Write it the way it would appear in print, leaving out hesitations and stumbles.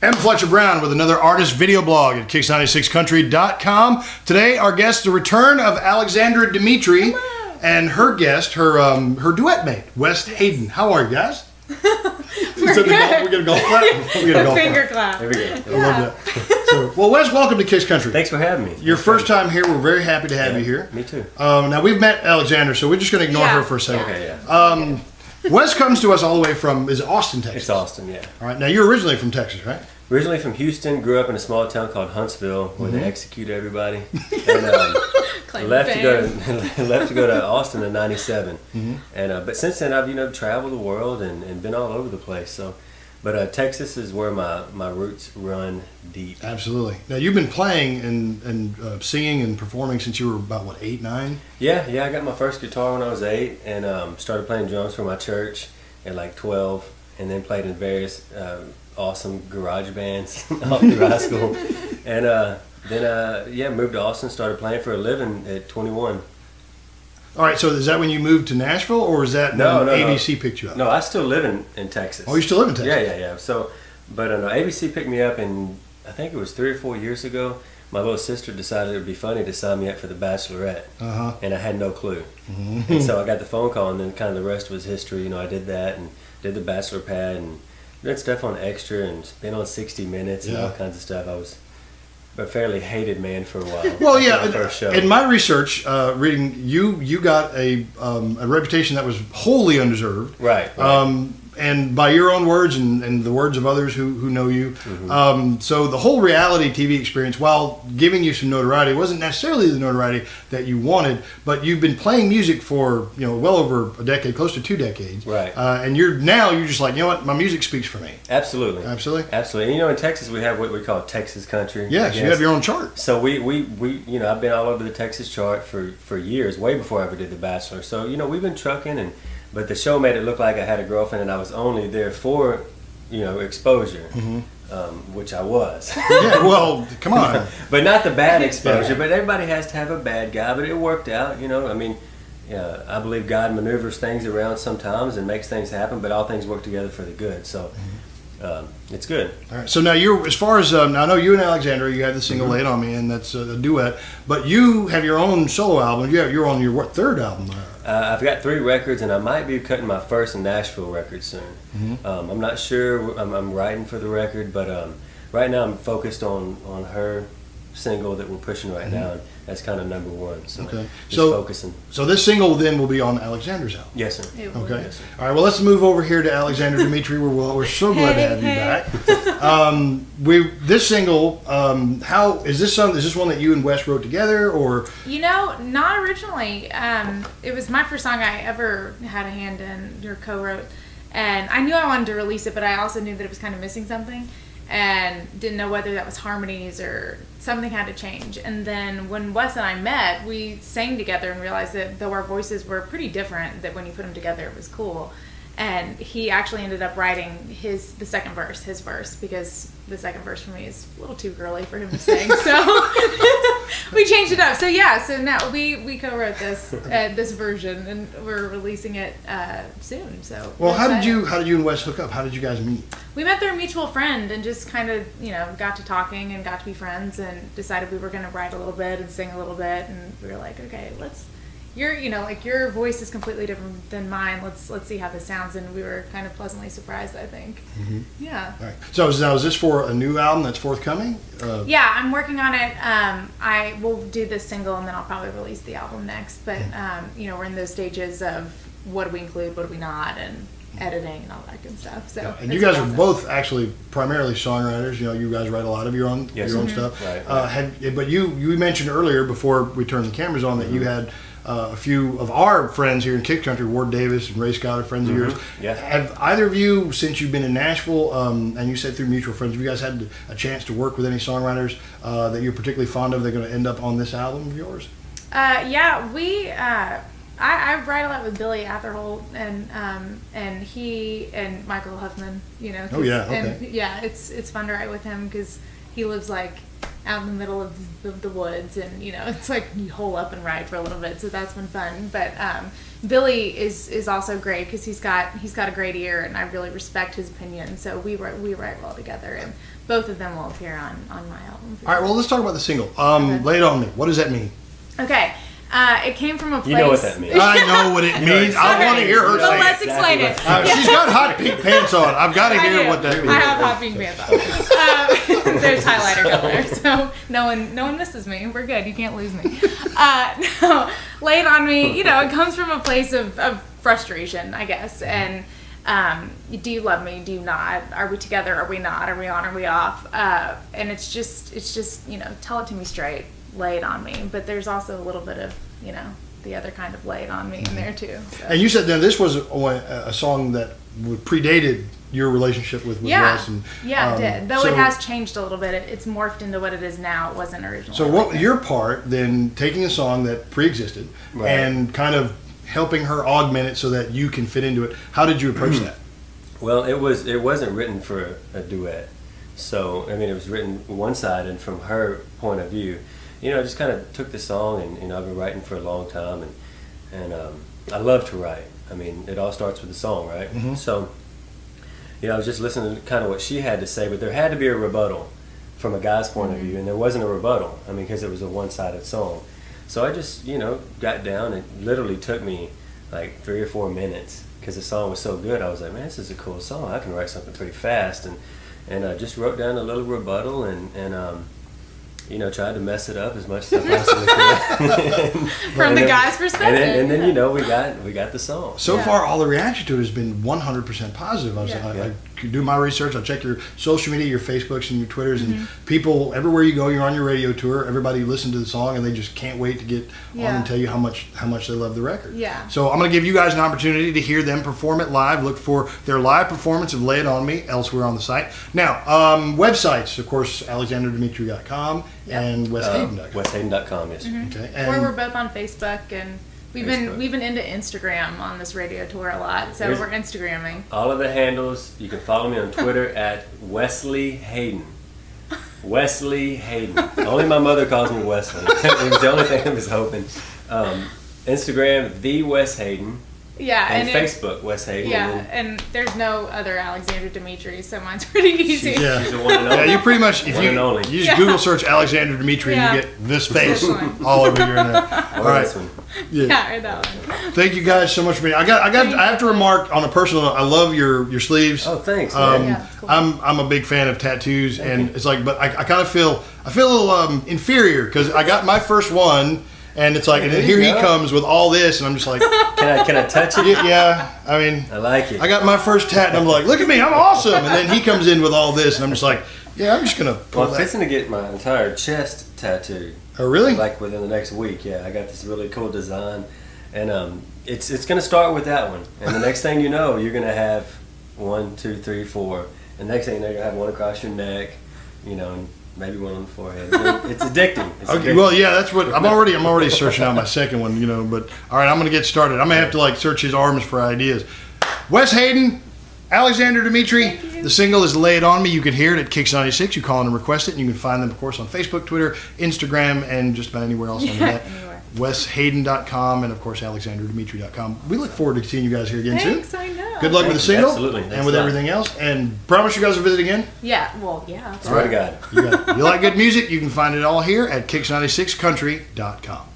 I'm Fletcher Brown with another artist video blog at KIX96country.com. Today, our guest, the return of Alexandra Demetree and her guest, her duet mate, Wes Hayden. How are you guys? We're good. We're going to golf clap. We're gonna golf Finger clap. There we go. I love that. So, well, Wes, welcome to KIX Country. Thanks for having me. Your first time here. We're very happy to have you here. Me too. Now, we've met Alexandra, so we're just going to ignore her for a second. Okay, yeah. Wes comes to us all the way from, is it Austin, Texas? It's Austin, yeah. All right. Now, you're originally from Texas, right? Originally from Houston, grew up in a small town called Huntsville where they execute everybody. And left to go to Austin in '97. And but since then I've traveled the world and been all over the place. So, but Texas is where my roots run deep. Absolutely. Now you've been playing and singing and performing since you were about what, 8, 9? Yeah. I got my first guitar when I was 8 and started playing drums for my church at like 12, and then played in various awesome garage bands all through high school, and then moved to Austin, started playing for a living at 21. All right, so is that when you moved to Nashville, or is that when ABC picked you up? No, I still live in Texas. Oh, you still live in Texas? Yeah. So, but no, ABC picked me up, and I think it was 3 or 4 years ago. My little sister decided it would be funny to sign me up for The Bachelorette, and I had no clue. And so I got the phone call, and then kind of the rest was history. I did that and did the Bachelor pad and did stuff on Extra and been on 60 Minutes and all kinds of stuff. I was a fairly hated man for a while. Well, yeah. First show. In my research, reading you got a reputation that was wholly undeserved. Right. And by your own words and the words of others who know you. So the whole reality TV experience, while giving you some notoriety, wasn't necessarily the notoriety that you wanted, but you've been playing music for well over a decade, close to 2 decades. Right. And you're just like, what, my music speaks for me. Absolutely. Absolutely. And in Texas we have what we call Texas country. Yes, you have your own chart. So we I've been all over the Texas chart for years, way before I ever did The Bachelor. So we've been trucking but the show made it look like I had a girlfriend and I was only there for, exposure, which I was. Yeah, well, come on. But not the bad exposure, but everybody has to have a bad guy, but it worked out, I believe God maneuvers things around sometimes and makes things happen, but all things work together for the good, so it's good. All right, so now as far as, I know you and Alexandra, you had the single Lay It On Me, and that's a duet, but you have your own solo album. You're on your, third album? I've got 3 records, and I might be cutting my first Nashville record soon. I'm not sure. I'm writing for the record, but right now I'm focused on her single that we're pushing right now. And that's kind of number 1. So focusing. So this single then will be on Alexandra's album. Yes, sir. Okay. Yes, sir. All right. Well, let's move over here to Alexandra Demetree. We're so glad to have you back. This single. How is this song? Is this one that you and Wes wrote together, or? Not originally. It was my first song I ever had a hand in or co-wrote, and I knew I wanted to release it, but I also knew that it was kind of missing something, and didn't know whether that was harmonies or something had to change. And then when Wes and I met, we sang together and realized that though our voices were pretty different, that when you put them together it was cool. And he actually ended up writing the second verse, his verse, because the second verse for me is a little too girly for him to sing. So we changed it up. So now we co-wrote this version, and we're releasing it soon. So how did you and Wes hook up? How did you guys meet? We met through a mutual friend and just kind of got to talking and got to be friends and decided we were going to write a little bit and sing a little bit, and we were like, okay, your voice is completely different than mine. Let's see how this sounds, and we were kind of pleasantly surprised, I think. Yeah. All right. So now is this for a new album that's forthcoming? Yeah, I'm working on it. I will do this single, and then I'll probably release the album next. But we're in those stages of what do we include, what do we not, and editing and all that good stuff. So and you guys are both actually primarily songwriters. You guys write a lot of your own stuff. Right. But you mentioned earlier before we turned the cameras on that you had a few of our friends here in KIX Country, Ward Davis and Ray Scott, are friends of yours. Yeah. Have either of you, since you've been in Nashville, and you said through mutual friends, have you guys had a chance to work with any songwriters that you're particularly fond of that are going to end up on this album of yours? I write a lot with Billy Atherholt and he and Michael Huffman. Oh yeah, okay. And it's fun to write with him because he lives like out in the middle of the woods, and it's like you hole up and ride for a little bit, so that's been fun. But Billy is also great because he's got a great ear, and I really respect his opinion. So we write well together, and both of them will appear on my album. All right, well, let's talk about the single. Lay It On Me. What does that mean? Okay. It came from a place. You know what that means. I know what it means. I want to hear her Well, say let's it. explain it. She's got hot pink pants on. I've got to I hear do. what that means. I have hot pink pants on. There's highlighter down there, so no one misses me. We're good. You can't lose me. No, Lay It On Me. It comes from a place of frustration, I guess. And do you love me? Do you not? Are we together? Are we not? Are we on? Are we off? And it's just tell it to me straight. Lay it on me. But there's also a little bit of the other kind of lay it on me in there too. So. And you said then this was a song that predated your relationship with Wes. And, it did. Though it has changed a little bit. It's morphed into what it is now. It wasn't originally. So what your part then taking a song that pre-existed and kind of helping her augment it so that you can fit into it. How did you approach that? Well, it wasn't written for a duet. So I mean, it was written one-sided from her point of view. I just kind of took the song, and I've been writing for a long time, and I love to write. I mean, it all starts with the song, right? Mm-hmm. So, I was just listening to kind of what she had to say, but there had to be a rebuttal from a guy's point of view, and there wasn't a rebuttal. I mean, because it was a one-sided song. So I just, got down. It literally took me like 3 or 4 minutes because the song was so good. I was like, man, this is a cool song. I can write something pretty fast, and I just wrote down a little rebuttal and tried to mess it up as much as I possibly could. From the guy's perspective. And then we got the song. So far, all the reaction to it has been 100% positive. I do my research. I check your social media, your Facebooks and your Twitters, and people everywhere you go. You're on your radio tour. Everybody listen to the song, and they just can't wait to get on and tell you how much they love the record. Yeah. So I'm going to give you guys an opportunity to hear them perform it live. Look for their live performance of "Lay It On Me" elsewhere on the site. Now, websites, of course, alexandrademetree.com and wxfl-fm. wxfl-fm, yes. Okay. Where we're both on Facebook, and we've been into Instagram on this radio tour a lot, so we're Instagramming. All of the handles. You can follow me on Twitter at Wesley Hayden. Wesley Hayden. Only my mother calls me Wesley. It was the only thing I was hoping. Instagram, the Wes Hayden. Yeah, and Facebook, Wes Hayden. Yeah, and there's no other Alexandra Demetree, so mine's pretty easy. She's the one and only. Yeah, you pretty much, if you just Google search Alexandra Demetree, and you get this face all over your internet. All right. This one. Yeah, or that one. Thank you guys so much for being. I have to remark on a personal note. I love your sleeves. Oh, thanks. Man. Cool. I'm a big fan of tattoos, and it's like, but I kind of feel a little inferior because I got my first one. And it's like, and then here he comes with all this, and I'm just like, can I touch it? Yeah, I mean, I like it. I got my first tat, and I'm like, look at me, I'm awesome. And then he comes in with all this, and I'm just like, yeah, I'm just gonna pull I'm fixing to get my entire chest tattooed. Oh, really? Like within the next week. Yeah, I got this really cool design, and it's gonna start with that one, and the next thing you know, you're gonna have 1, 2, 3, 4, and next thing you know, you're gonna have one across your neck, and maybe one on the forehead. It's addicting. Okay, well, yeah, that's what I'm already searching out my second one, but all right, I'm gonna get started. I'm gonna have to search his arms for ideas. Wes Hayden, Alexandra Demetree. The single is "Lay It On Me." You can hear it at KIX96. You call in and request it, and you can find them, of course, on Facebook, Twitter, Instagram, and just about anywhere else on the net. wxhayden.com and of course alexandrademetree.com. We look forward to seeing you guys here again soon. Thanks, I know. Good luck with the single. Absolutely. And with everything else. And promise you guys will visit again. Yeah, well, yeah. Swear to God. You like good music, you can find it all here at KIX96country.com.